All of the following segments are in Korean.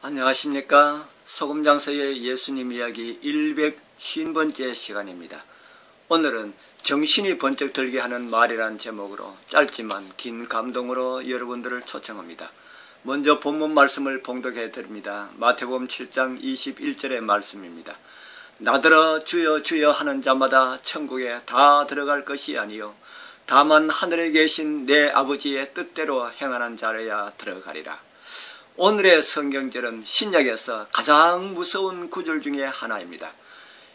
안녕하십니까. 소금장서의 예수님 이야기 150번째 시간입니다. 오늘은 정신이 번쩍 들게 하는 말이란 제목으로 짧지만 긴 감동으로 여러분들을 초청합니다. 먼저 본문 말씀을 봉독해 드립니다. 마태복음 7장 21절의 말씀입니다. 나더러 주여 주여 하는 자마다 천국에 다 들어갈 것이 아니요 다만 하늘에 계신 내 아버지의 뜻대로 행하는 자라야 들어가리라. 오늘의 성경절은 신약에서 가장 무서운 구절 중에 하나입니다.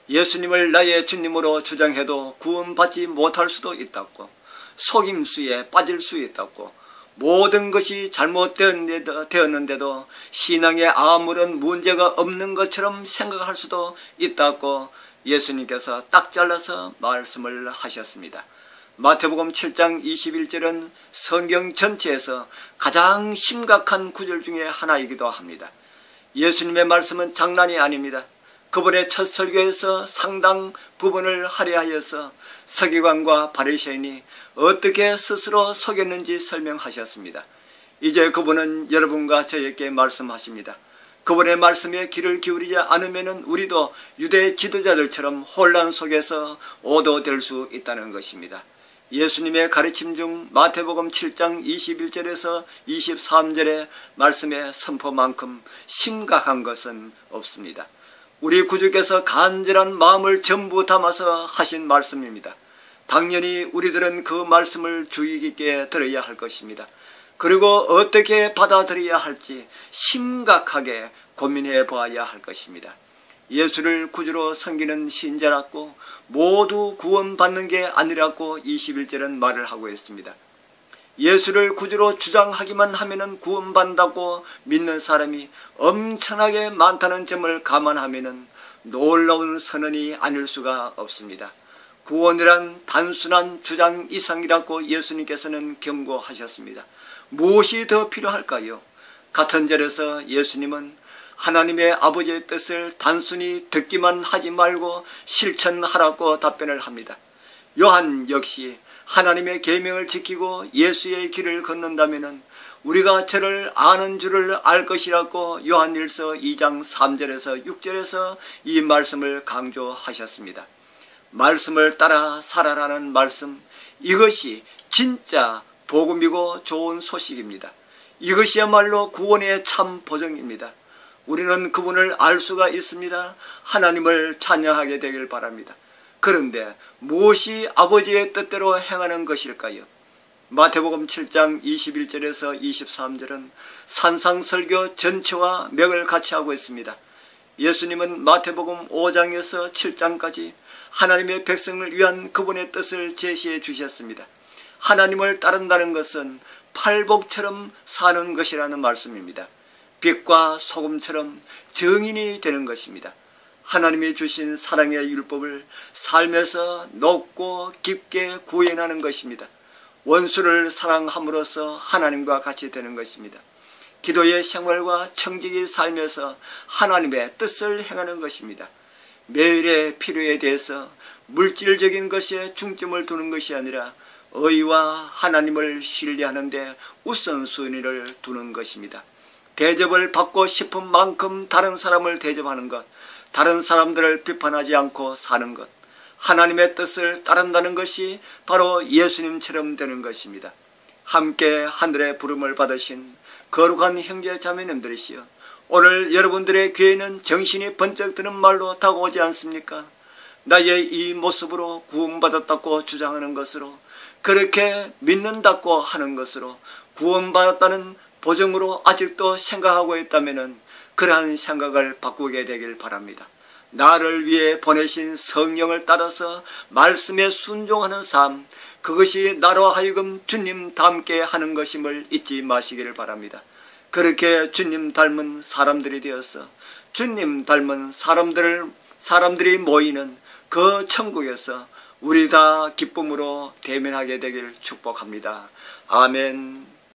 예수님을 나의 주님으로 주장해도 구원받지 못할 수도 있다고, 속임수에 빠질 수 있다고, 모든 것이 잘못되었는데도 신앙에 아무런 문제가 없는 것처럼 생각할 수도 있다고 예수님께서 딱 잘라서 말씀을 하셨습니다. 마태복음 7장 21절은 성경 전체에서 가장 심각한 구절 중에 하나이기도 합니다. 예수님의 말씀은 장난이 아닙니다. 그분의 첫 설교에서 상당 부분을 할애하여서 서기관과 바리새인이 어떻게 스스로 속였는지 설명하셨습니다. 이제 그분은 여러분과 저에게 말씀하십니다. 그분의 말씀에 귀를 기울이지 않으면 우리도 유대 지도자들처럼 혼란 속에서 오도될 수 있다는 것입니다. 예수님의 가르침 중 마태복음 7장 21절에서 23절의 말씀의 선포만큼 심각한 것은 없습니다. 우리 구주께서 간절한 마음을 전부 담아서 하신 말씀입니다. 당연히 우리들은 그 말씀을 주의 깊게 들어야 할 것입니다. 그리고 어떻게 받아들여야 할지 심각하게 고민해 보아야 할 것입니다. 예수를 구주로 섬기는 신자라고 모두 구원받는 게 아니라고 21절은 말을 하고 있습니다. 예수를 구주로 주장하기만 하면 구원받는다고 믿는 사람이 엄청나게 많다는 점을 감안하면 놀라운 선언이 아닐 수가 없습니다. 구원이란 단순한 주장 이상이라고 예수님께서는 경고하셨습니다. 무엇이 더 필요할까요? 같은 절에서 예수님은 하나님의 아버지의 뜻을 단순히 듣기만 하지 말고 실천하라고 답변을 합니다. 요한 역시 하나님의 계명을 지키고 예수의 길을 걷는다면 우리가 저를 아는 줄을 알 것이라고 요한일서 2장 3절에서 6절에서 이 말씀을 강조하셨습니다. 말씀을 따라 살아라는 말씀, 이것이 진짜 복음이고 좋은 소식입니다. 이것이야말로 구원의 참 보정입니다. 우리는 그분을 알 수가 있습니다. 하나님을 찬양하게 되길 바랍니다. 그런데 무엇이 아버지의 뜻대로 행하는 것일까요? 마태복음 7장 21절에서 23절은 산상설교 전체와 맥을 같이 하고 있습니다. 예수님은 마태복음 5장에서 7장까지 하나님의 백성을 위한 그분의 뜻을 제시해 주셨습니다. 하나님을 따른다는 것은 팔복처럼 사는 것이라는 말씀입니다. 빛과 소금처럼 정인이 되는 것입니다. 하나님이 주신 사랑의 율법을 삶에서 높고 깊게 구현하는 것입니다. 원수를 사랑함으로써 하나님과 같이 되는 것입니다. 기도의 생활과 청지기 삶에서 하나님의 뜻을 행하는 것입니다. 매일의 필요에 대해서 물질적인 것에 중점을 두는 것이 아니라 의와 하나님을 신뢰하는 데 우선순위를 두는 것입니다. 대접을 받고 싶은 만큼 다른 사람을 대접하는 것, 다른 사람들을 비판하지 않고 사는 것, 하나님의 뜻을 따른다는 것이 바로 예수님처럼 되는 것입니다. 함께 하늘의 부름을 받으신 거룩한 형제 자매님들이시여, 오늘 여러분들의 귀에는 정신이 번쩍 드는 말로 다가오지 않습니까? 나의 이 모습으로 구원받았다고 주장하는 것으로, 그렇게 믿는다고 하는 것으로 구원받았다는 보정으로 아직도 생각하고 있다면 그러한 생각을 바꾸게 되길 바랍니다. 나를 위해 보내신 성령을 따라서 말씀에 순종하는 삶, 그것이 나로 하여금 주님 닮게 하는 것임을 잊지 마시기를 바랍니다. 그렇게 주님 닮은 사람들이 되어서 주님 닮은 사람들이 모이는 그 천국에서 우리 다 기쁨으로 대면하게 되길 축복합니다. 아멘.